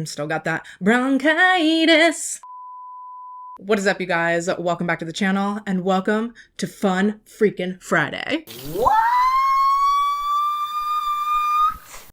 Still got that bronchitis. What is up, you guys? Welcome back to the channel and welcome to Fun Freaking Friday. What?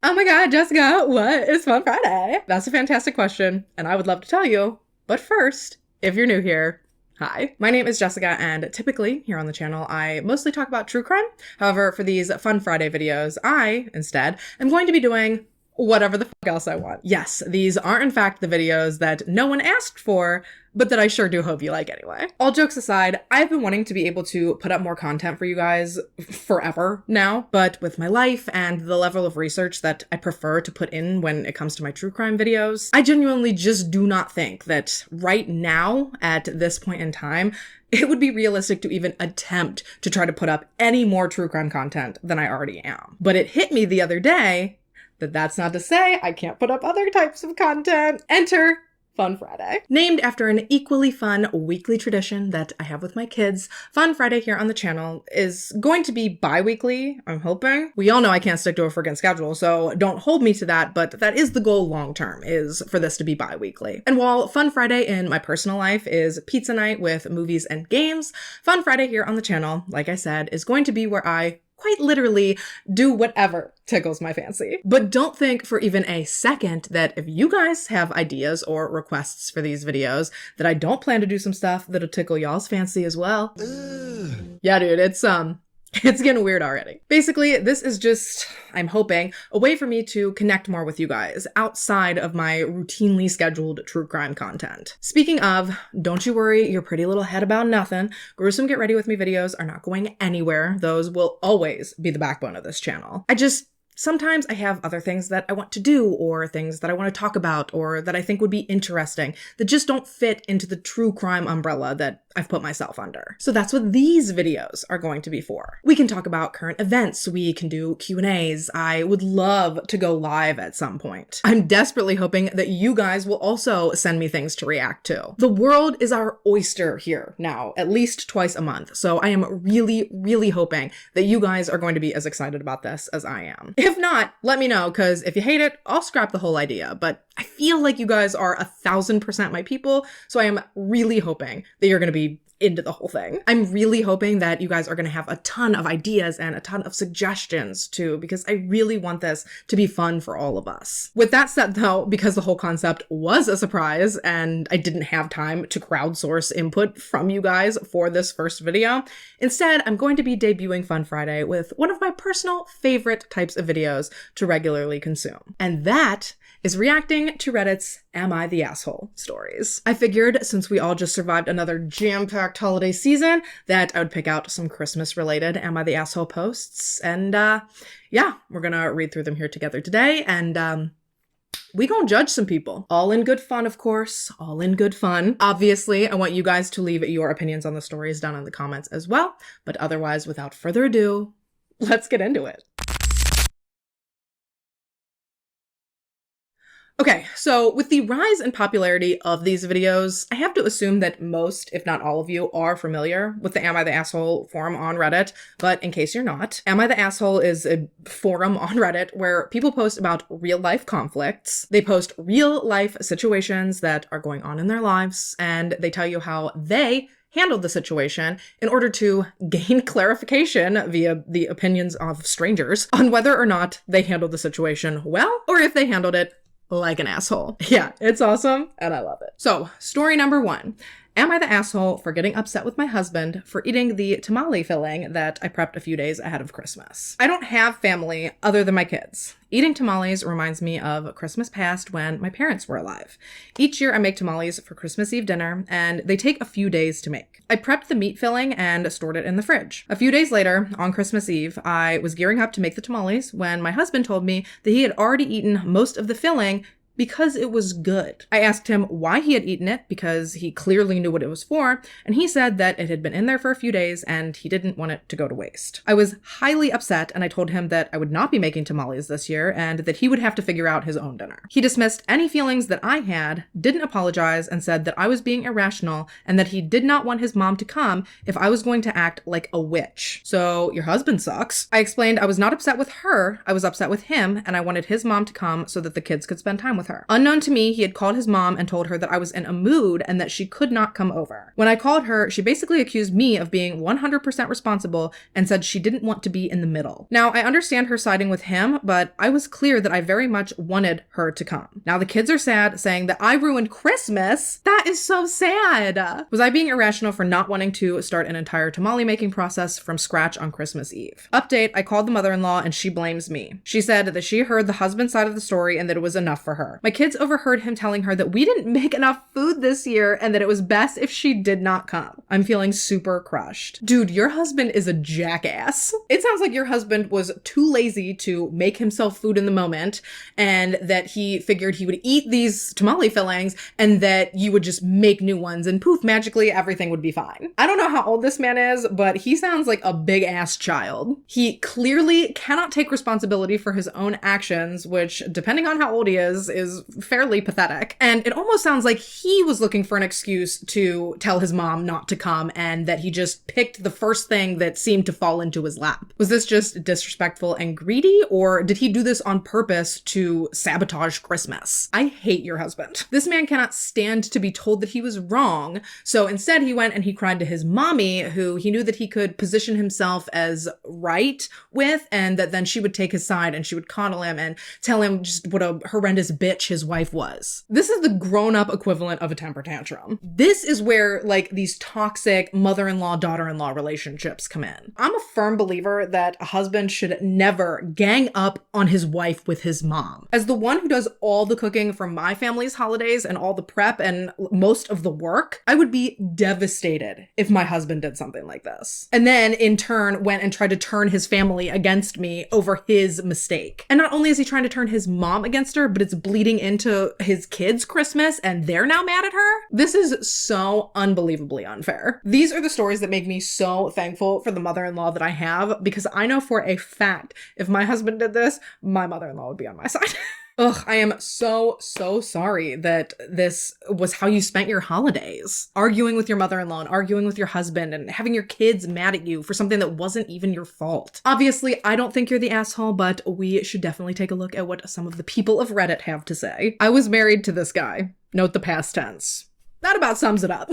Oh my God, Jessica, what is Fun Friday? That's a fantastic question and I would love to tell you. But first, if you're new here, hi. My name is Jessica and typically here on the channel, I mostly talk about true crime. However, for these Fun Friday videos, I, instead, am going to be doing whatever the fuck else I want. Yes, these are in fact the videos that no one asked for, but that I sure do hope you like anyway. All jokes aside, I've been wanting to be able to put up more content for you guys forever now, but with my life and the level of research that I prefer to put in when it comes to my true crime videos, I genuinely just do not think that right now, at this point in time, it would be realistic to even attempt to try to put up any more true crime content than I already am. But it hit me the other day that that's not to say I can't put up other types of content. Enter Fun Friday. Named after an equally fun weekly tradition that I have with my kids, Fun Friday here on the channel is going to be bi-weekly, I'm hoping. We all know I can't stick to a friggin' schedule, so don't hold me to that, but that is the goal long term, is for this to be bi-weekly. And while Fun Friday in my personal life is pizza night with movies and games, Fun Friday here on the channel, like I said, is going to be where I quite literally do whatever tickles my fancy. But don't think for even a second that if you guys have ideas or requests for these videos, that I don't plan to do some stuff that'll tickle y'all's fancy as well. Yeah, dude, it's getting weird already. Basically, this is just, I'm hoping, a way for me to connect more with you guys outside of my routinely scheduled true crime content. Speaking of, don't you worry your pretty little head about nothing. Gruesome Get Ready With Me videos are not going anywhere. Those will always be the backbone of this channel. Sometimes I have other things that I want to do, or things that I want to talk about, or that I think would be interesting, that just don't fit into the true crime umbrella that I've put myself under. So that's what these videos are going to be for. We can talk about current events, we can do Q&As, I would love to go live at some point. I'm desperately hoping that you guys will also send me things to react to. The world is our oyster here now, at least twice a month, so I am really, really hoping that you guys are going to be as excited about this as I am. If not, let me know, because if you hate it, I'll scrap the whole idea, but I feel like you guys are 1000% my people, so I am really hoping that you're going to be into the whole thing. I'm really hoping that you guys are going to have a ton of ideas and a ton of suggestions too, because I really want this to be fun for all of us. With that said though, because the whole concept was a surprise and I didn't have time to crowdsource input from you guys for this first video, instead I'm going to be debuting Fun Friday with one of my personal favorite types of videos to regularly consume. And that is reacting to Reddit's Am I the Asshole stories. I figured since we all just survived another jam-packed holiday season that I would pick out some Christmas-related Am I the Asshole posts. And yeah, we're gonna read through them here together today and we gonna judge some people. All in good fun, of course. All in good fun. Obviously, I want you guys to leave your opinions on the stories down in the comments as well. But otherwise, without further ado, let's get into it. Okay, so with the rise in popularity of these videos, I have to assume that most, if not all of you, are familiar with the Am I the Asshole forum on Reddit, but in case you're not, Am I the Asshole is a forum on Reddit where people post about real-life conflicts, they post real-life situations that are going on in their lives, and they tell you how they handled the situation in order to gain clarification via the opinions of strangers on whether or not they handled the situation well, or if they handled it like an asshole. Yeah, it's awesome and I love it. So, story number 1. Am I the asshole for getting upset with my husband for eating the tamale filling that I prepped a few days ahead of Christmas? I don't have family other than my kids. Eating tamales reminds me of Christmas past when my parents were alive. Each year I make tamales for Christmas Eve dinner, and they take a few days to make. I prepped the meat filling and stored it in the fridge. A few days later, on Christmas Eve, I was gearing up to make the tamales when my husband told me that he had already eaten most of the filling because it was good. I asked him why he had eaten it, because he clearly knew what it was for, and he said that it had been in there for a few days and he didn't want it to go to waste. I was highly upset and I told him that I would not be making tamales this year and that he would have to figure out his own dinner. He dismissed any feelings that I had, didn't apologize, and said that I was being irrational and that he did not want his mom to come if I was going to act like a witch. So your husband sucks. I explained I was not upset with her, I was upset with him, and I wanted his mom to come so that the kids could spend time with with her. Unknown to me, he had called his mom and told her that I was in a mood and that she could not come over. When I called her, she basically accused me of being 100% responsible and said she didn't want to be in the middle. Now, I understand her siding with him, but I was clear that I very much wanted her to come. Now the kids are sad, saying that I ruined Christmas. That is so sad. Was I being irrational for not wanting to start an entire tamale making process from scratch on Christmas Eve? Update, I called the mother-in-law and she blames me. She said that she heard the husband's side of the story and that it was enough for her. My kids overheard him telling her that we didn't make enough food this year and that it was best if she did not come. I'm feeling super crushed. Dude, your husband is a jackass. It sounds like your husband was too lazy to make himself food in the moment and that he figured he would eat these tamale fillings and that you would just make new ones and poof, magically everything would be fine. I don't know how old this man is, but he sounds like a big ass child. He clearly cannot take responsibility for his own actions, which depending on how old he is fairly pathetic. And it almost sounds like he was looking for an excuse to tell his mom not to come and that he just picked the first thing that seemed to fall into his lap. Was this just disrespectful and greedy, or did he do this on purpose to sabotage Christmas? I hate your husband. This man cannot stand to be told that he was wrong, so instead he went and he cried to his mommy, who he knew that he could position himself as right with, and that then she would take his side and she would coddle him and tell him just what a horrendous bitch his wife was. This is the grown-up equivalent of a temper tantrum. This is where like these toxic mother-in-law, daughter-in-law relationships come in. I'm a firm believer that a husband should never gang up on his wife with his mom. As the one who does all the cooking for my family's holidays and all the prep and most of the work, I would be devastated if my husband did something like this. And then in turn went and tried to turn his family against me over his mistake. And not only is he trying to turn his mom against her, but it's bleeding into his kids' Christmas and they're now mad at her. This is so unbelievably unfair. These are the stories that make me so thankful for the mother-in-law that I have, because I know for a fact if my husband did this, my mother-in-law would be on my side. Ugh, I am so sorry that this was how you spent your holidays. Arguing with your mother-in-law and arguing with your husband and having your kids mad at you for something that wasn't even your fault. Obviously, I don't think you're the asshole, but we should definitely take a look at what some of the people of Reddit have to say. I was married to this guy. Note the past tense. That about sums it up.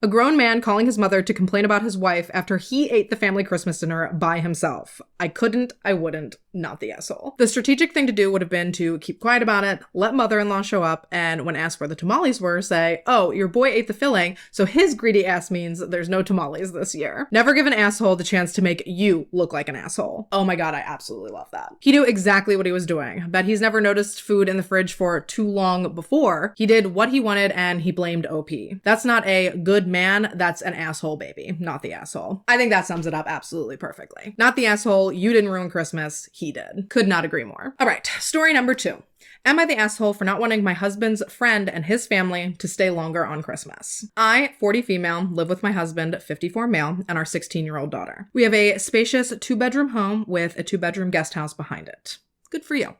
A grown man calling his mother to complain about his wife after he ate the family Christmas dinner by himself. I couldn't, I wouldn't, not the asshole. The strategic thing to do would have been to keep quiet about it, let mother-in-law show up, and when asked where the tamales were, say, oh, your boy ate the filling, so his greedy ass means there's no tamales this year. Never give an asshole the chance to make you look like an asshole. Oh my god, I absolutely love that. He knew exactly what he was doing. Bet he's never noticed food in the fridge for too long before. He did what he wanted and he blamed OP. That's not a good man, that's an asshole baby, not the asshole. I think that sums it up absolutely perfectly. Not the asshole, you didn't ruin Christmas, he did. Could not agree more. All right, story number 2. Am I the asshole for not wanting my husband's friend and his family to stay longer on Christmas? I, 40 female, live with my husband, 54 male, and our 16-year-old daughter. We have a spacious 2-bedroom home with a 2-bedroom guest house behind it. Good for you.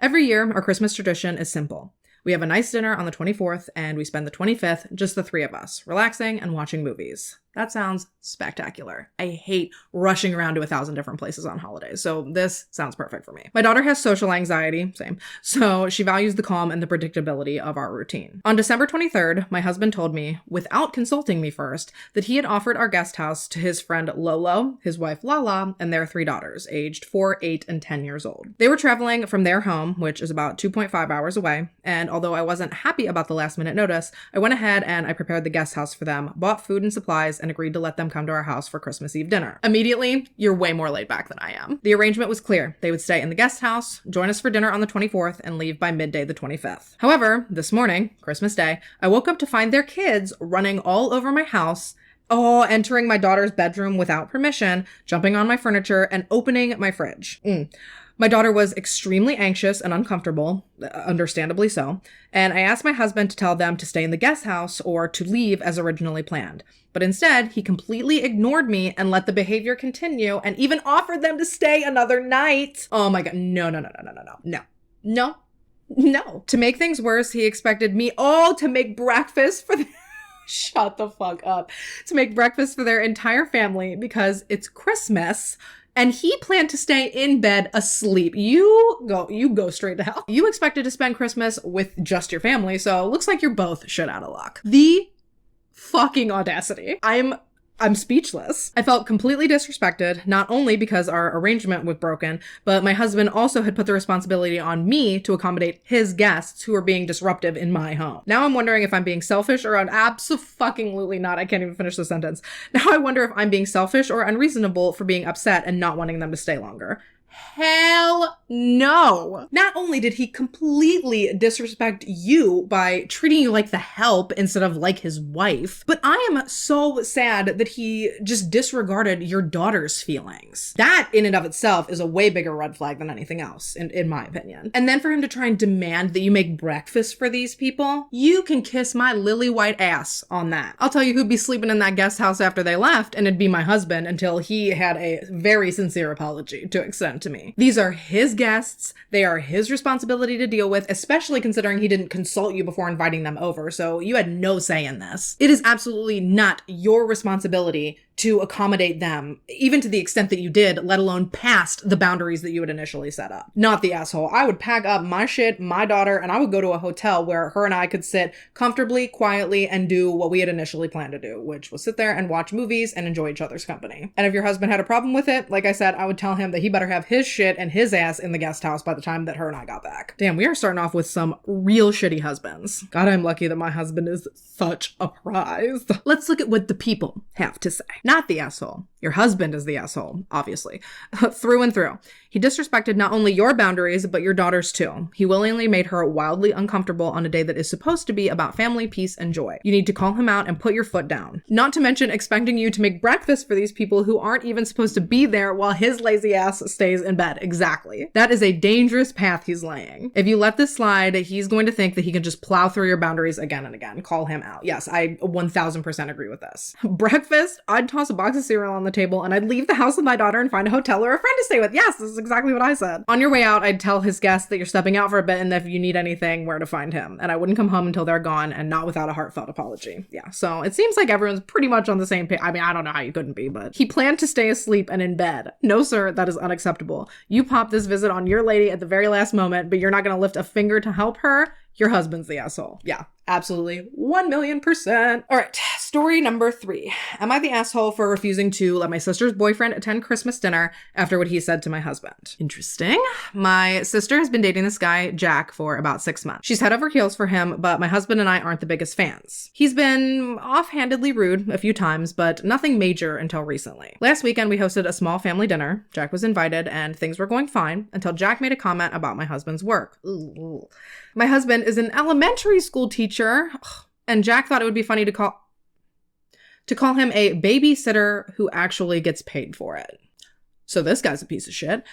Every year, our Christmas tradition is simple. We have a nice dinner on the 24th, and we spend the 25th, just the 3 of us, relaxing and watching movies. That sounds spectacular. I hate rushing around to 1,000 different places on holidays, so this sounds perfect for me. My daughter has social anxiety, same, so she values the calm and the predictability of our routine. On December 23rd, my husband told me, without consulting me first, that he had offered our guest house to his friend Lolo, his wife Lala, and their 3 daughters, aged 4, 8, and 10 years old. They were traveling from their home, which is about 2.5 hours away, and although I wasn't happy about the last minute notice, I went ahead and I prepared the guest house for them, bought food and supplies, and agreed to let them come to our house for Christmas Eve dinner. Immediately, you're way more laid back than I am. The arrangement was clear. They would stay in the guest house, join us for dinner on the 24th, and leave by midday the 25th. However, this morning, Christmas Day, I woke up to find their kids running all over my house, entering my daughter's bedroom without permission, jumping on my furniture, and opening my fridge. My daughter was extremely anxious and uncomfortable, understandably so, and I asked my husband to tell them to stay in the guest house or to leave as originally planned. But instead, he completely ignored me and let the behavior continue and even offered them to stay another night. Oh my god, no. To make things worse, he expected me to make breakfast for shut the fuck up. To make breakfast for their entire family because it's Christmas And he planned to stay in bed asleep. You go straight to hell. You expected to spend Christmas with just your family, so looks like you're both shit out of luck. The fucking audacity. I'm speechless. I felt completely disrespected, not only because our arrangement was broken, but my husband also had put the responsibility on me to accommodate his guests who were being disruptive in my home. Now I'm wondering if I'm being selfish or abso-fucking-lutely not. I can't even finish the sentence. Now I wonder if I'm being selfish or unreasonable for being upset and not wanting them to stay longer. Hell no. Not only did he completely disrespect you by treating you like the help instead of like his wife, but I am so sad that he just disregarded your daughter's feelings. That in and of itself is a way bigger red flag than anything else, in my opinion. And then for him to try and demand that you make breakfast for these people, you can kiss my lily white ass on that. I'll tell you who'd be sleeping in that guest house after they left, and it'd be my husband until he had a very sincere apology to extend to me. These are his guests. They are his responsibility to deal with, especially considering he didn't consult you before inviting them over, so you had no say in this. It is absolutely not your responsibility to accommodate them, even to the extent that you did, let alone past the boundaries that you had initially set up. Not the asshole. I would pack up my shit, my daughter, and I would go to a hotel where her and I could sit comfortably, quietly, and do what we had initially planned to do, which was sit there and watch movies and enjoy each other's company. And if your husband had a problem with it, like I said, I would tell him that he better have his shit and his ass in the guest house by the time that her and I got back. Damn, we are starting off with some real shitty husbands. God, I'm lucky that my husband is such a prize. Let's look at what the people have to say. Not the asshole. Your husband is the asshole, obviously. Through and through. He disrespected not only your boundaries, but your daughter's too. He willingly made her wildly uncomfortable on a day that is supposed to be about family, peace, and joy. You need to call him out and put your foot down. Not to mention expecting you to make breakfast for these people who aren't even supposed to be there while his lazy ass stays in bed. Exactly. That is a dangerous path he's laying. If you let this slide, he's going to think that he can just plow through your boundaries again and again. Call him out. Yes, I 1000% agree with this. Breakfast, I'd toss a box of cereal on the table and I'd leave the house with my daughter and find a hotel or a friend to stay with. Yes, this is exactly what I said. On your way out, I'd tell his guests that you're stepping out for a bit and that if you need anything, where to find him. And I wouldn't come home until they're gone and not without a heartfelt apology. Yeah, so it seems like everyone's pretty much on the same page. I mean, I don't know how you couldn't be, but he planned to stay asleep and in bed. No, sir, that is unacceptable. You popped this visit on your lady at the very last moment, but you're not going to lift a finger to help her. Your husband's the asshole. Yeah, absolutely. 1,000,000%. All right, story number 3. Am I the asshole for refusing to let my sister's boyfriend attend Christmas dinner after what he said to my husband? Interesting. My sister has been dating this guy, Jack, for about 6 months. She's head over heels for him, but my husband and I aren't the biggest fans. He's been offhandedly rude a few times, but nothing major until recently. Last weekend, we hosted a small family dinner. Jack was invited, and things were going fine until Jack made a comment about my husband's work. Ooh. My husband is an elementary school teacher, and Jack thought it would be funny to call him a babysitter who actually gets paid for it. So this guy's a piece of shit.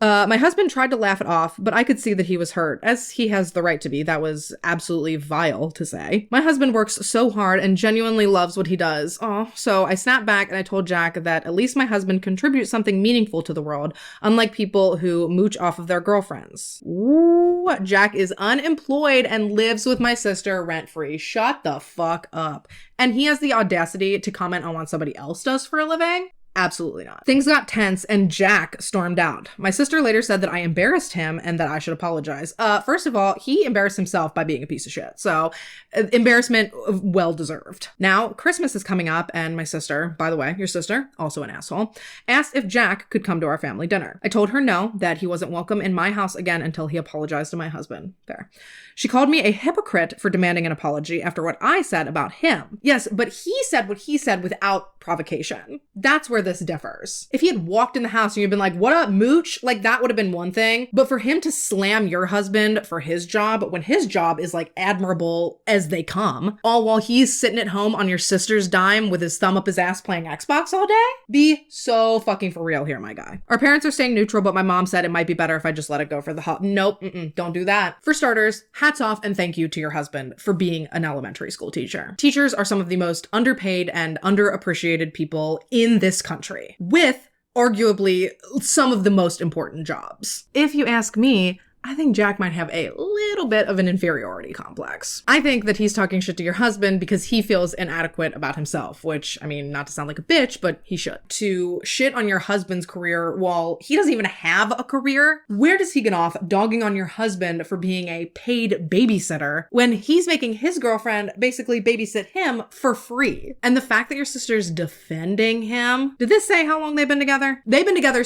My husband tried to laugh it off, but I could see that he was hurt, as he has the right to be. That was absolutely vile to say. My husband works so hard and genuinely loves what he does. Oh, so I snapped back and I told Jack that at least my husband contributes something meaningful to the world, unlike people who mooch off of their girlfriends. Ooh, Jack is unemployed and lives with my sister rent-free. Shut the fuck up. And he has the audacity to comment on what somebody else does for a living? Absolutely not. Things got tense and Jack stormed out. My sister later said that I embarrassed him and that I should apologize. First of all, he embarrassed himself by being a piece of shit. So embarrassment well deserved. Now, Christmas is coming up and my sister, by the way, your sister, also an asshole, asked if Jack could come to our family dinner. I told her no, that he wasn't welcome in my house again until he apologized to my husband. There. She called me a hypocrite for demanding an apology after what I said about him. Yes, but he said what he said without provocation. That's where this differs. If he had walked in the house and you'd been like, what up, mooch? Like that would have been one thing. But for him to slam your husband for his job, when his job is like admirable as they come, all while he's sitting at home on your sister's dime with his thumb up his ass playing Xbox all day? Be so fucking for real here, my guy. Our parents are staying neutral, but my mom said it might be better if I just let it go for the hot. Nope, don't do that. For starters, hats off and thank you to your husband for being an elementary school teacher. Teachers are some of the most underpaid and underappreciated people in this country, with arguably some of the most important jobs. If you ask me, I think Jack might have a little bit of an inferiority complex. I think that he's talking shit to your husband because he feels inadequate about himself, which, I mean, not to sound like a bitch, but he should. To shit on your husband's career while he doesn't even have a career? Where does he get off dogging on your husband for being a paid babysitter when he's making his girlfriend basically babysit him for free? And the fact that your sister's defending him, did this say how long they've been together? They've been together,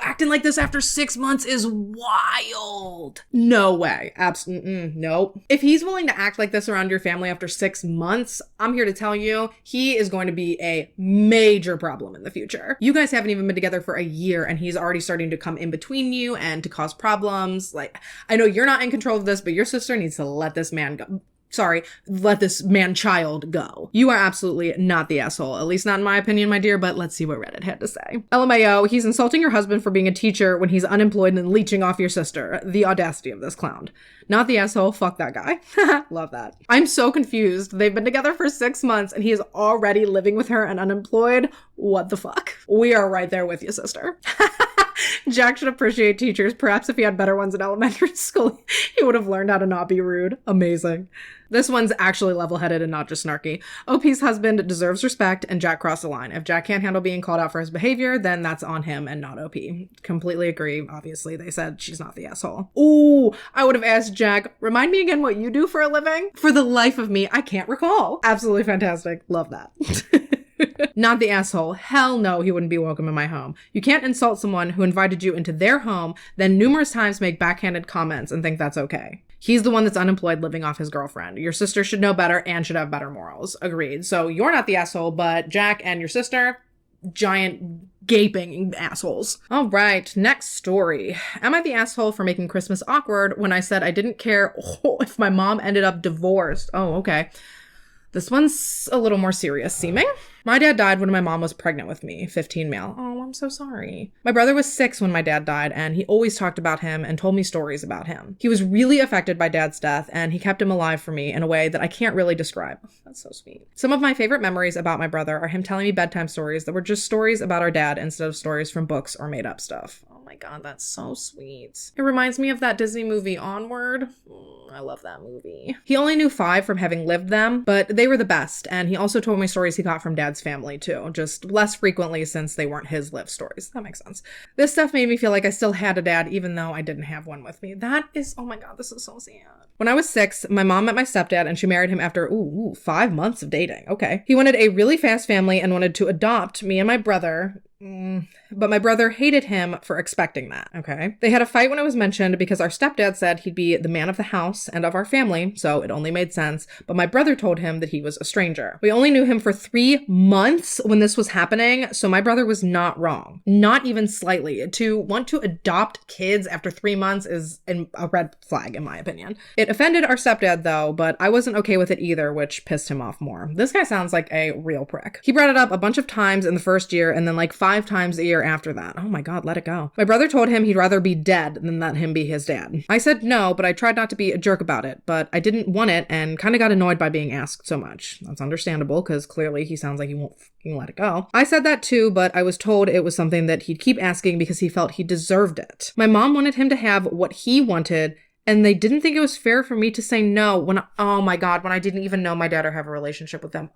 acting like this after 6 months is wild. No way. Absolutely. Nope. If he's willing to act like this around your family after 6 months, I'm here to tell you, he is going to be a major problem in the future. You guys haven't even been together for a year and he's already starting to come in between you and to cause problems. Like, I know you're not in control of this, but your sister needs to let this man go. Let this man-child go. You are absolutely not the asshole. At least not in my opinion, my dear, but let's see what Reddit had to say. LMAO, he's insulting your husband for being a teacher when he's unemployed and leeching off your sister. The audacity of this clown. Not the asshole, fuck that guy. Love that. I'm so confused. They've been together for 6 months and he is already living with her and unemployed. What the fuck? We are right there with you, sister. Jack should appreciate teachers. Perhaps if he had better ones in elementary school, he would have learned how to not be rude. Amazing. This one's actually level-headed and not just snarky. OP's husband deserves respect and Jack crossed the line. If Jack can't handle being called out for his behavior, then that's on him and not OP. Completely agree. Obviously, they said she's not the asshole. Ooh, I would have asked Jack, remind me again what you do for a living? For the life of me, I can't recall. Absolutely fantastic. Love that. Not the asshole. Hell no, he wouldn't be welcome in my home. You can't insult someone who invited you into their home, then numerous times make backhanded comments and think that's okay. He's the one that's unemployed living off his girlfriend. Your sister should know better and should have better morals. Agreed. So you're not the asshole, but Jack and your sister, giant gaping assholes. All right, next story. Am I the asshole for making Christmas awkward when I said I didn't care if my mom ended up divorced? Oh, okay. This one's a little more serious seeming. My dad died when my mom was pregnant with me, 15 male. Oh, I'm so sorry. My brother was 6 when my dad died, and he always talked about him and told me stories about him. He was really affected by dad's death, and he kept him alive for me in a way that I can't really describe. That's so sweet. Some of my favorite memories about my brother are him telling me bedtime stories that were just stories about our dad instead of stories from books or made up stuff. Oh my God, that's so sweet. It reminds me of that Disney movie Onward. I love that movie. He only knew 5 from having lived them, but they were the best. And he also told me stories he got from dad's family too, just less frequently since they weren't his lived stories. That makes sense. This stuff made me feel like I still had a dad, even though I didn't have one with me. That is, oh my God, this is so sad. When I was 6, my mom met my stepdad and she married him after, 5 months of dating. Okay. He wanted a really fast family and wanted to adopt me and my brother. But my brother hated him for expecting that, okay? They had a fight when it was mentioned because our stepdad said he'd be the man of the house and of our family, so it only made sense. But my brother told him that he was a stranger. We only knew him for 3 months when this was happening, so my brother was not wrong. Not even slightly. To want to adopt kids after 3 months is a red flag, in my opinion. It offended our stepdad, though, but I wasn't okay with it either, which pissed him off more. This guy sounds like a real prick. He brought it up a bunch of times in the first year and then like 5 times a year after that. Oh my God, let it go. My brother told him he'd rather be dead than let him be his dad. I said no, but I tried not to be a jerk about it, but I didn't want it and kind of got annoyed by being asked so much. That's understandable because clearly he sounds like he won't let it go. I said that too, but I was told it was something that he'd keep asking because he felt he deserved it. My mom wanted him to have what he wanted, and they didn't think it was fair for me to say no when, oh my God, when I didn't even know my dad or have a relationship with them.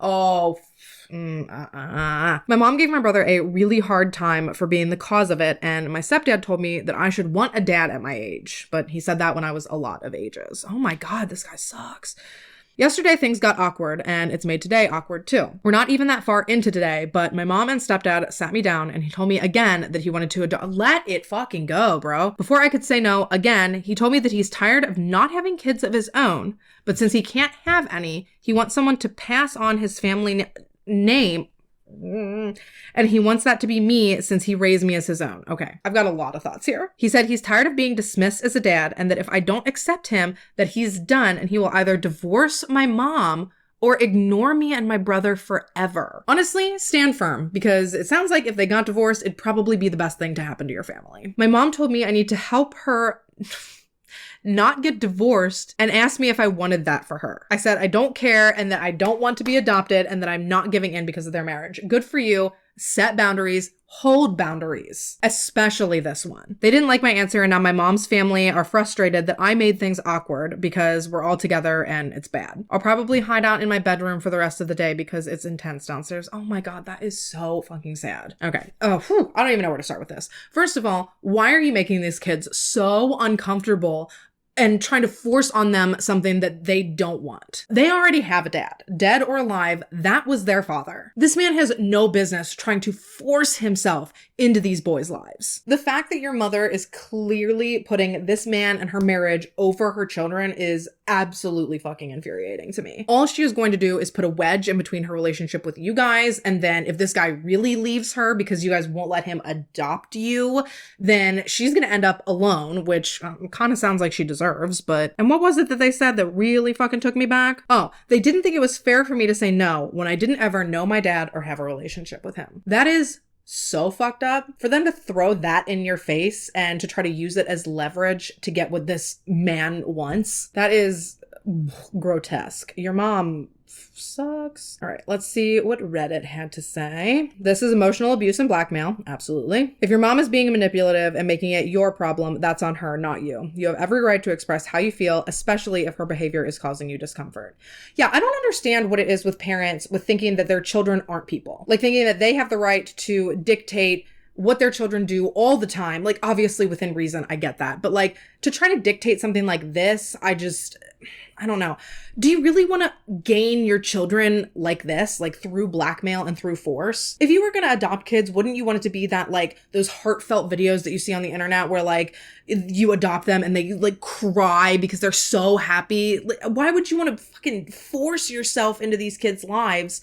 My mom gave my brother a really hard time for being the cause of it, and my stepdad told me that I should want a dad at my age, but he said that when I was a lot of ages. Oh my God, this guy sucks. Yesterday, things got awkward, and it's made today awkward too. We're not even that far into today, but my mom and stepdad sat me down, and he told me again that he wanted to adopt. Let it fucking go, bro. Before I could say no again, he told me that he's tired of not having kids of his own, but since he can't have any, he wants someone to pass on his family name, and he wants that to be me since he raised me as his own. Okay, I've got a lot of thoughts here. He said he's tired of being dismissed as a dad and that if I don't accept him, that he's done and he will either divorce my mom or ignore me and my brother forever. Honestly, stand firm, because it sounds like if they got divorced, it'd probably be the best thing to happen to your family. My mom told me I need to help her not get divorced and asked me if I wanted that for her. I said I don't care and that I don't want to be adopted and that I'm not giving in because of their marriage. Good for you. Set boundaries, hold boundaries, especially this one. They didn't like my answer, and now my mom's family are frustrated that I made things awkward because we're all together and it's bad. I'll probably hide out in my bedroom for the rest of the day because it's intense downstairs. Oh my God, that is so fucking sad. Okay. Oh, I don't even know where to start with this. First of all, why are you making these kids so uncomfortable and trying to force on them something that they don't want? They already have a dad, dead or alive. That was their father. This man has no business trying to force himself into these boys' lives. The fact that your mother is clearly putting this man and her marriage over her children is absolutely fucking infuriating to me. All she is going to do is put a wedge in between her relationship with you guys, and then if this guy really leaves her because you guys won't let him adopt you, then she's going to end up alone, which kind of sounds like she deserves. But, and what was it that they said that really fucking took me back? Oh, they didn't think it was fair for me to say no when I didn't ever know my dad or have a relationship with him. That is so fucked up. For them to throw that in your face and to try to use it as leverage to get what this man wants, that is grotesque. Your mom sucks. All right, let's see what Reddit had to say. This is emotional abuse and blackmail. Absolutely. If your mom is being manipulative and making it your problem, that's on her, not you. You have every right to express how you feel, especially if her behavior is causing you discomfort. Yeah, I don't understand what it is with parents with thinking that their children aren't people. Like thinking that they have the right to dictate what their children do all the time. Like obviously within reason, I get that. But like to try to dictate something like this, I don't know. Do you really want to gain your children like this, like through blackmail and through force? If you were going to adopt kids, wouldn't you want it to be that like those heartfelt videos that you see on the internet where like you adopt them and they like cry because they're so happy? Like, why would you want to fucking force yourself into these kids' lives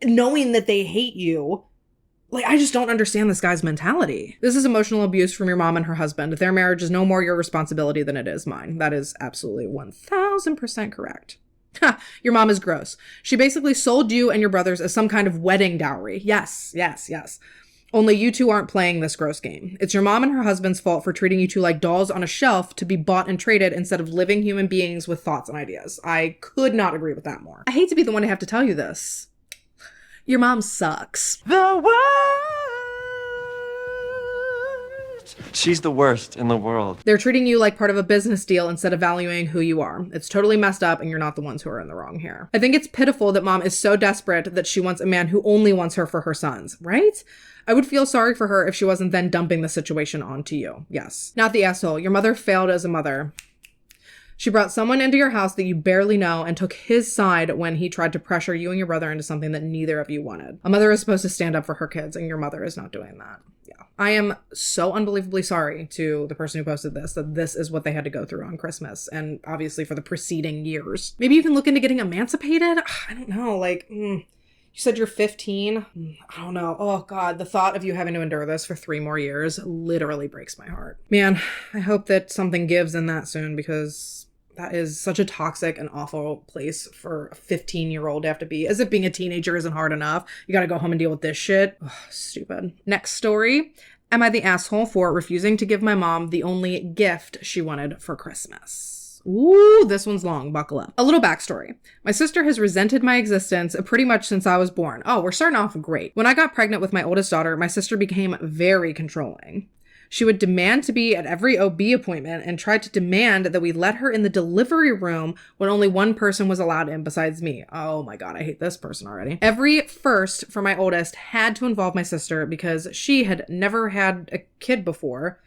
knowing that they hate you? Like, I just don't understand this guy's mentality. This is emotional abuse from your mom and her husband. Their marriage is no more your responsibility than it is mine. That is absolutely 1000% correct. Ha, your mom is gross. She basically sold you and your brothers as some kind of wedding dowry. Yes. Only you two aren't playing this gross game. It's your mom and her husband's fault for treating you two like dolls on a shelf to be bought and traded instead of living human beings with thoughts and ideas. I could not agree with that more. I hate to be the one to have to tell you this. Your mom sucks. The worst. She's the worst in the world. They're treating you like part of a business deal instead of valuing who you are. It's totally messed up, and you're not the ones who are in the wrong here. I think it's pitiful that mom is so desperate that she wants a man who only wants her for her sons, right? I would feel sorry for her if she wasn't then dumping the situation onto you. Yes. Not the asshole. Your mother failed as a mother. She brought someone into your house that you barely know and took his side when he tried to pressure you and your brother into something that neither of you wanted. A mother is supposed to stand up for her kids, and your mother is not doing that. Yeah. I am so unbelievably sorry to the person who posted this, that this is what they had to go through on Christmas, and obviously for the preceding years. Maybe you can look into getting emancipated? I don't know, like, you said you're 15? I don't know. Oh God, the thought of you having to endure this for 3 more years literally breaks my heart. Man, I hope that something gives in that soon, because that is such a toxic and awful place for a 15-year-old to have to be. As if being a teenager isn't hard enough. You gotta go home and deal with this shit. Ugh, stupid. Next story. Am I the asshole for refusing to give my mom the only gift she wanted for Christmas? Ooh, this one's long. Buckle up. A little backstory. My sister has resented my existence pretty much since I was born. Oh, we're starting off great. When I got pregnant with my oldest daughter, my sister became very controlling. She would demand to be at every OB appointment and tried to demand that we let her in the delivery room when only one person was allowed in besides me. Oh my God, I hate this person already. Every first for my oldest had to involve my sister because she had never had a kid before.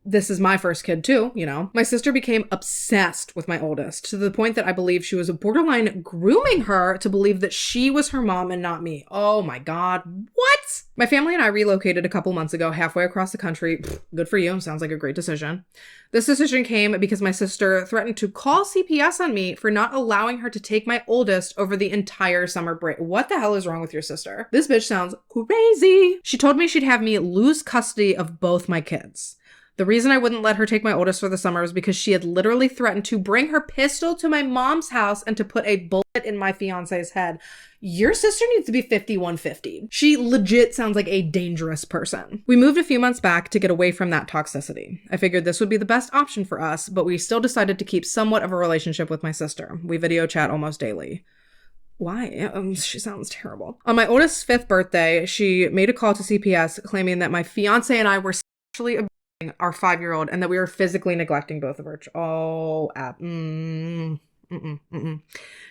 This is my first kid too, you know. My sister became obsessed with my oldest to the point that I believe she was borderline grooming her to believe that she was her mom and not me. Oh my God. What? My family and I relocated a couple months ago, halfway across the country. Good for you. Sounds like a great decision. This decision came because my sister threatened to call CPS on me for not allowing her to take my oldest over the entire summer break. What the hell is wrong with your sister? This bitch sounds crazy. She told me she'd have me lose custody of both my kids. The reason I wouldn't let her take my oldest for the summer was because she had literally threatened to bring her pistol to my mom's house and to put a bullet in my fiance's head. Your sister needs to be 5150. She legit sounds like a dangerous person. We moved a few months back to get away from that toxicity. I figured this would be the best option for us, but we still decided to keep somewhat of a relationship with my sister. We video chat almost daily. Why? She sounds terrible. On my oldest's 5th birthday, she made a call to CPS claiming that my fiance and I were sexually abusing our 5-year-old and that we were physically neglecting both of her.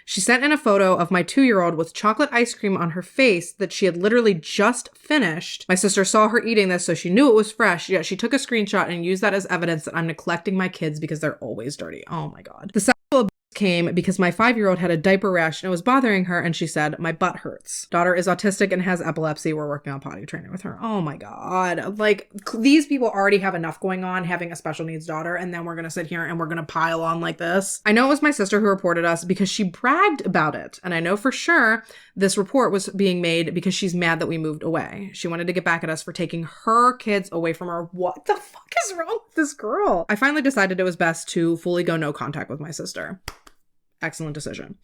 She sent in a photo of my 2-year-old with chocolate ice cream on her face that she had literally just finished. My sister saw her eating this, so she knew it was fresh, yet she took a screenshot and used that as evidence that I'm neglecting my kids because they're always dirty. Oh my God. The sexual abuse came because my 5-year-old had a diaper rash and it was bothering her, and she said, my butt hurts. Daughter is autistic and has epilepsy. We're working on potty training with her. Oh my God. Like, these people already have enough going on having a special needs daughter, and then we're going to sit here and we're going to pile on like this. I know it was my sister who reported us because she bragged about it. And I know for sure this report was being made because she's mad that we moved away. She wanted to get back at us for taking her kids away from her. What the fuck is wrong with this girl? I finally decided it was best to fully go no contact with my sister. Excellent decision.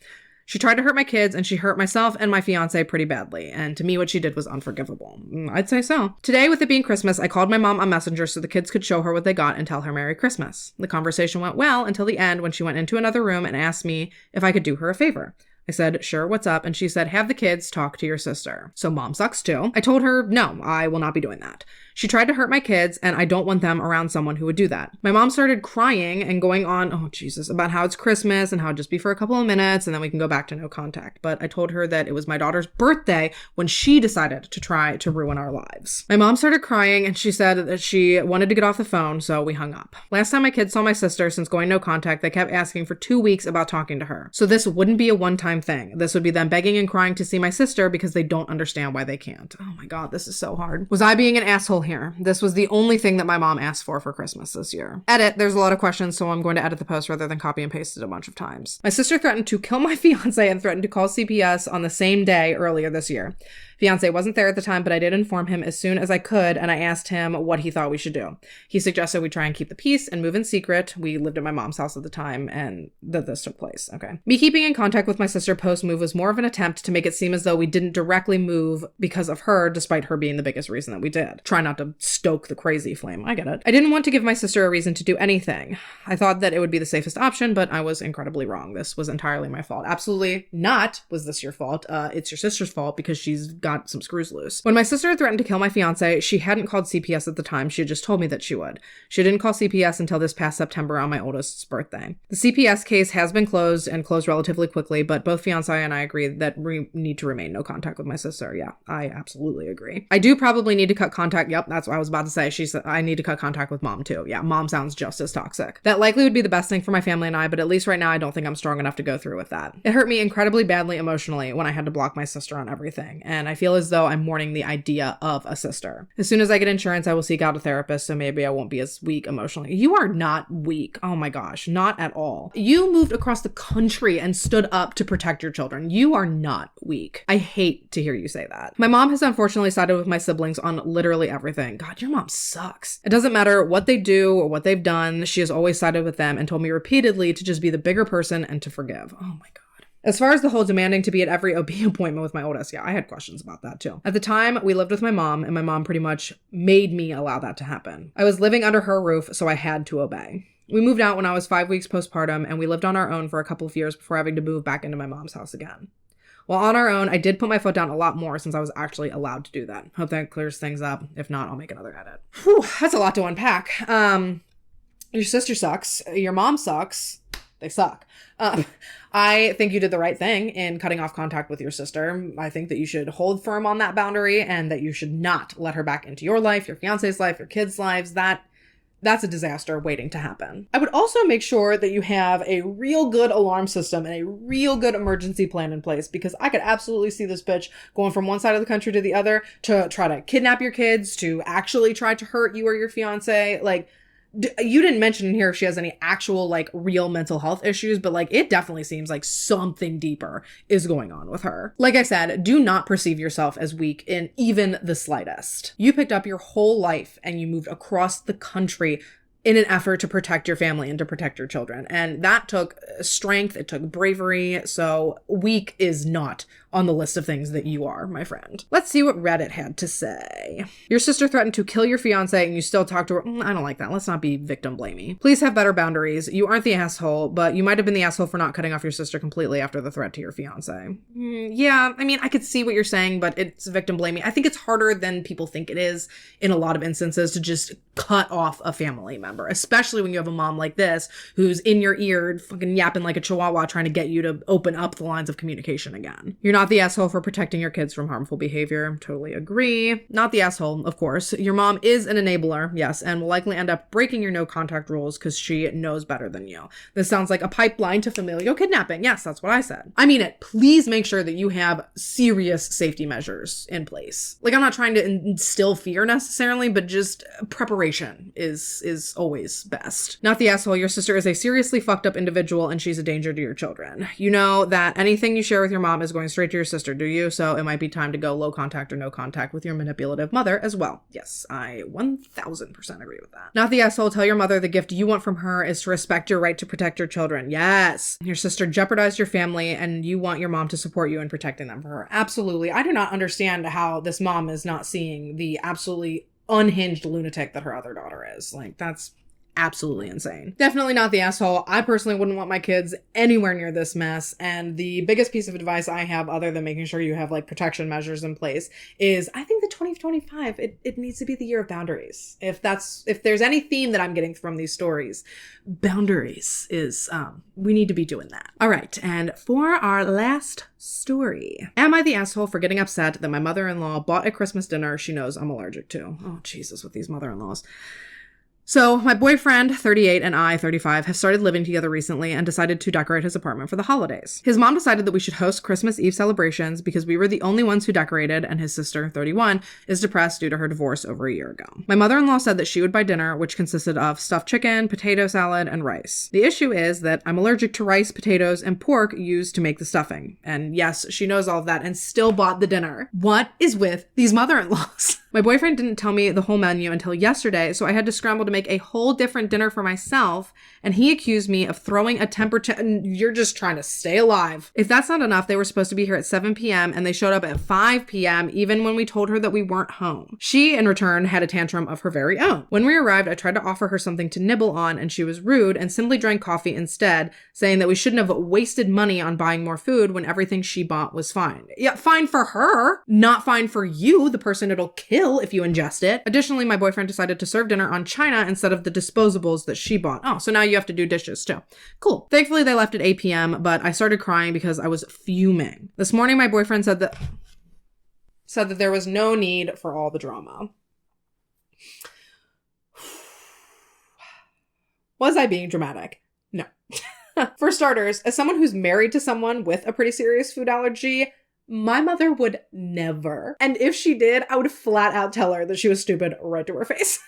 She tried to hurt my kids, and she hurt myself and my fiance pretty badly. And to me, what she did was unforgivable. I'd say so. Today, with it being Christmas, I called my mom on Messenger so the kids could show her what they got and tell her Merry Christmas. The conversation went well until the end when she went into another room and asked me if I could do her a favor. I said, sure, what's up? And she said, have the kids talk to your sister. So mom sucks too. I told her, no, I will not be doing that. She tried to hurt my kids, and I don't want them around someone who would do that. My mom started crying and going on, oh Jesus, about how it's Christmas and how it'd just be for a couple of minutes and then we can go back to no contact. But I told her that it was my daughter's birthday when she decided to try to ruin our lives. My mom started crying and she said that she wanted to get off the phone, so we hung up. Last time my kids saw my sister since going no contact, they kept asking for 2 weeks about talking to her. So this wouldn't be a one-time thing. This would be them begging and crying to see my sister because they don't understand why they can't. Oh my God, this is so hard. Was I being an asshole here? This was the only thing that my mom asked for Christmas this year. Edit, there's a lot of questions, so I'm going to edit the post rather than copy and paste it a bunch of times. My sister threatened to kill my fiance and threatened to call CPS on the same day earlier this year. Fiance wasn't there at the time, but I did inform him as soon as I could, and I asked him what he thought we should do. He suggested we try and keep the peace and move in secret. We lived at my mom's house at the time, and that this took place. Okay. Me keeping in contact with my sister post-move was more of an attempt to make it seem as though we didn't directly move because of her, despite her being the biggest reason that we did. Try not to stoke the crazy flame. I get it. I didn't want to give my sister a reason to do anything. I thought that it would be the safest option, but I was incredibly wrong. This was entirely my fault. Absolutely not was this your fault. It's your sister's fault because she's got some screws loose. When my sister threatened to kill my fiance, she hadn't called CPS at the time. She had just told me that she would. She didn't call CPS until this past September on my oldest's birthday. The CPS case has been closed and closed relatively quickly, but both fiance and I agree that we need to remain no contact with my sister. Yeah, I absolutely agree. I do probably need to cut contact. Yep, that's what I was about to say. She said I need to cut contact with mom too. Yeah, mom sounds just as toxic. That likely would be the best thing for my family and I, but at least right now I don't think I'm strong enough to go through with that. It hurt me incredibly badly emotionally when I had to block my sister on everything, and I feel as though I'm mourning the idea of a sister. As soon as I get insurance, I will seek out a therapist, so maybe I won't be as weak emotionally. You are not weak. Oh my gosh, not at all. You moved across the country and stood up to protect your children. You are not weak. I hate to hear you say that. My mom has unfortunately sided with my siblings on literally everything. God, your mom sucks. It doesn't matter what they do or what they've done. She has always sided with them and told me repeatedly to just be the bigger person and to forgive. Oh my God. As far as the whole demanding to be at every OB appointment with my oldest, yeah, I had questions about that too. At the time, we lived with my mom, and my mom pretty much made me allow that to happen. I was living under her roof, so I had to obey. We moved out when I was 5 weeks postpartum, and we lived on our own for a couple of years before having to move back into my mom's house again. While on our own, I did put my foot down a lot more since I was actually allowed to do that. Hope that clears things up. If not, I'll make another edit. Whew, that's a lot to unpack. Your sister sucks. Your mom sucks. They suck. I think you did the right thing in cutting off contact with your sister. I think that you should hold firm on that boundary and that you should not let her back into your life, your fiance's life, your kids' lives. That's a disaster waiting to happen. I would also make sure that you have a real good alarm system and a real good emergency plan in place, because I could absolutely see this bitch going from one side of the country to the other to try to kidnap your kids, to actually try to hurt you or your fiance. Like, you didn't mention in here if she has any actual, like, real mental health issues, but, like, it definitely seems like something deeper is going on with her. Like I said, do not perceive yourself as weak in even the slightest. You picked up your whole life and you moved across the country in an effort to protect your family and to protect your children. And that took strength. It took bravery. So weak is not on the list of things that you are, my friend. Let's see what Reddit had to say. Your sister threatened to kill your fiance and you still talk to her. I don't like that. Let's not be victim blamey. Please have better boundaries. You aren't the asshole, but you might have been the asshole for not cutting off your sister completely after the threat to your fiance. Yeah, I mean, I could see what you're saying, but it's victim blamey. I think it's harder than people think it is in a lot of instances to just cut off a family member, especially when you have a mom like this who's in your ear fucking yapping like a chihuahua trying to get you to open up the lines of communication again. You're not the asshole for protecting your kids from harmful behavior. Totally agree. Not the asshole, of course. Your mom is an enabler, yes, and will likely end up breaking your no contact rules because she knows better than you. This sounds like a pipeline to familial kidnapping. Yes, that's what I said. I mean it. Please make sure that you have serious safety measures in place. Like, I'm not trying to instill fear necessarily, but just preparation is always best. Not the asshole. Your sister is a seriously fucked up individual and she's a danger to your children. You know that anything you share with your mom is going straight to your sister, do you? So it might be time to go low contact or no contact with your manipulative mother as well. Yes, I 1000% agree with that. Not the asshole. Tell your mother the gift you want from her is to respect your right to protect your children. Yes. Your sister jeopardized your family and you want your mom to support you in protecting them for her. Absolutely. I do not understand how this mom is not seeing the absolutely unhinged lunatic that her other daughter is. Like, that's absolutely insane. Definitely not the asshole. I personally wouldn't want my kids anywhere near this mess. And the biggest piece of advice I have, other than making sure you have like protection measures in place, is I think the 2025, it needs to be the year of boundaries. If there's any theme that I'm getting from these stories, boundaries is, we need to be doing that. All right. And for our last story, am I the asshole for getting upset that my mother-in-law bought a Christmas dinner she knows I'm allergic to? Oh, Jesus, with these mother-in-laws. So my boyfriend, 38, and I, 35, have started living together recently and decided to decorate his apartment for the holidays. His mom decided that we should host Christmas Eve celebrations because we were the only ones who decorated, and his sister, 31, is depressed due to her divorce over a year ago. My mother-in-law said that she would buy dinner, which consisted of stuffed chicken, potato salad, and rice. The issue is that I'm allergic to rice, potatoes, and pork used to make the stuffing. And yes, she knows all of that and still bought the dinner. What is with these mother-in-laws? My boyfriend didn't tell me the whole menu until yesterday, so I had to scramble to make a whole different dinner for myself, and he accused me of throwing a temper you're just trying to stay alive. If that's not enough, they were supposed to be here at 7 p.m. and they showed up at 5 p.m. even when we told her that we weren't home. She, in return, had a tantrum of her very own. When we arrived, I tried to offer her something to nibble on, and she was rude and simply drank coffee instead, saying that we shouldn't have wasted money on buying more food when everything she bought was fine. Yeah, fine for her, not fine for you, the person it'll kill if you ingest it. Additionally, my boyfriend decided to serve dinner on china instead of the disposables that she bought. Oh, so now you have to do dishes too. Cool. Thankfully, they left at 8 p.m., but I started crying because I was fuming. This morning, my boyfriend said that there was no need for all the drama. Was I being dramatic? No. For starters, as someone who's married to someone with a pretty serious food allergy, my mother would never. And if she did, I would flat out tell her that she was stupid right to her face.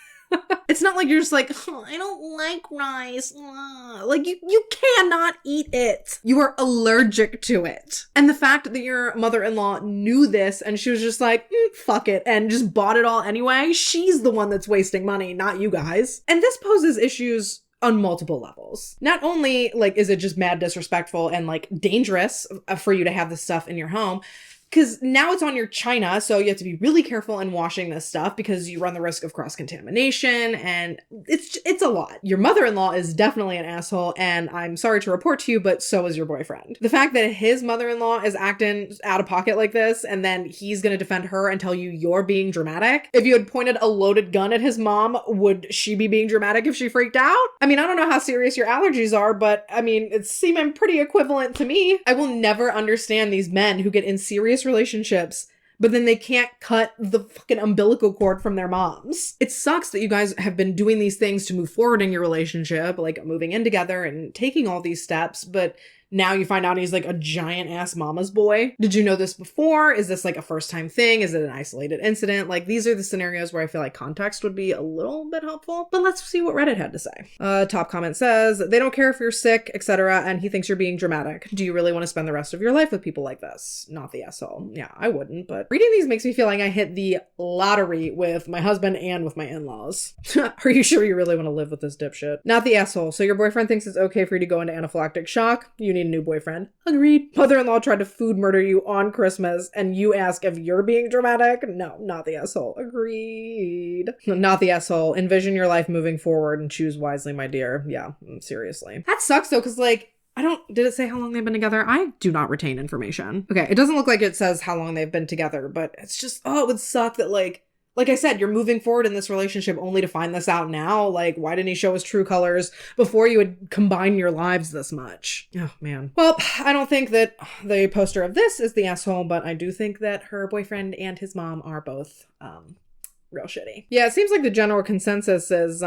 It's not like you're just like, oh, I don't like rice. Like, you cannot eat it. You are allergic to it. And the fact that your mother-in-law knew this and she was just like, fuck it, and just bought it all anyway, she's the one that's wasting money, not you guys. And this poses issues on multiple levels. Not only like is it just mad disrespectful and like dangerous for you to have this stuff in your home, because now it's on your china, so you have to be really careful in washing this stuff because you run the risk of cross-contamination, and it's a lot. Your mother-in-law is definitely an asshole, and I'm sorry to report to you, but so is your boyfriend. The fact that his mother-in-law is acting out of pocket like this, and then he's gonna defend her and tell you you're being dramatic. If you had pointed a loaded gun at his mom, would she be being dramatic if she freaked out? I mean, I don't know how serious your allergies are, but I mean, it's seeming pretty equivalent to me. I will never understand these men who get in serious relationships, but then they can't cut the fucking umbilical cord from their moms. It sucks that you guys have been doing these things to move forward in your relationship, like moving in together and taking all these steps, but now you find out he's like a giant ass mama's boy. Did you know this before? Is this like a first time thing? Is it an isolated incident? Like, these are the scenarios where I feel like context would be a little bit helpful. But let's see what Reddit had to say. Top comment says, they don't care if you're sick, etc. and he thinks you're being dramatic. Do you really want to spend the rest of your life with people like this? Not the asshole. Yeah, I wouldn't, but reading these makes me feel like I hit the lottery with my husband and with my in-laws. Are you sure you really want to live with this dipshit? Not the asshole. So your boyfriend thinks it's okay for you to go into anaphylactic shock. You need a new boyfriend. Agreed. Mother-in-law tried to food murder you on Christmas and you ask if you're being dramatic? No, not the asshole. Agreed. Not the asshole. Envision your life moving forward and choose wisely, my dear. Yeah, seriously. That sucks though, because like, did it say how long they've been together? I do not retain information. Okay, it doesn't look like it says how long they've been together, but it's just, it would suck that like I said, you're moving forward in this relationship only to find this out now. Like, why didn't he show his true colors before you would combine your lives this much? Oh, man. Well, I don't think that the poster of this is the asshole, but I do think that her boyfriend and his mom are both, real shitty. Yeah, it seems like the general consensus is,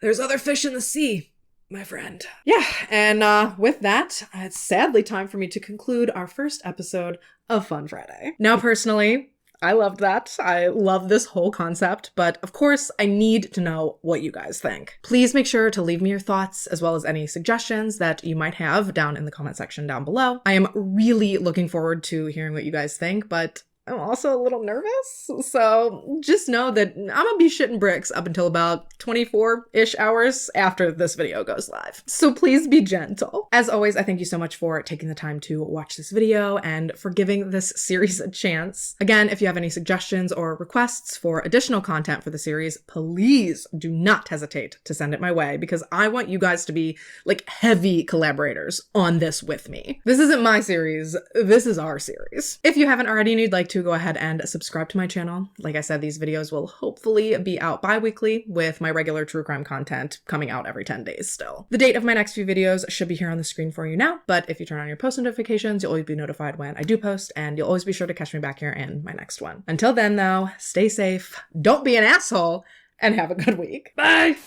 there's other fish in the sea, my friend. Yeah, and with that, it's sadly time for me to conclude our first episode of Fun Friday. Now, personally, I loved that. I love this whole concept, but of course I need to know what you guys think. Please make sure to leave me your thoughts as well as any suggestions that you might have down in the comment section down below. I am really looking forward to hearing what you guys think, but I'm also a little nervous, so just know that I'm gonna be shitting bricks up until about 24-ish hours after this video goes live. So please be gentle. As always, I thank you so much for taking the time to watch this video and for giving this series a chance. Again, if you have any suggestions or requests for additional content for the series, please do not hesitate to send it my way because I want you guys to be like heavy collaborators on this with me. This isn't my series, this is our series. If you haven't already and you'd like to, go ahead and subscribe to my channel. Like I said, these videos will hopefully be out bi-weekly with my regular true crime content coming out every 10 days still. The date of my next few videos should be here on the screen for you now, but if you turn on your post notifications, you'll always be notified when I do post, and you'll always be sure to catch me back here in my next one. Until then though, stay safe, don't be an asshole, and have a good week. Bye!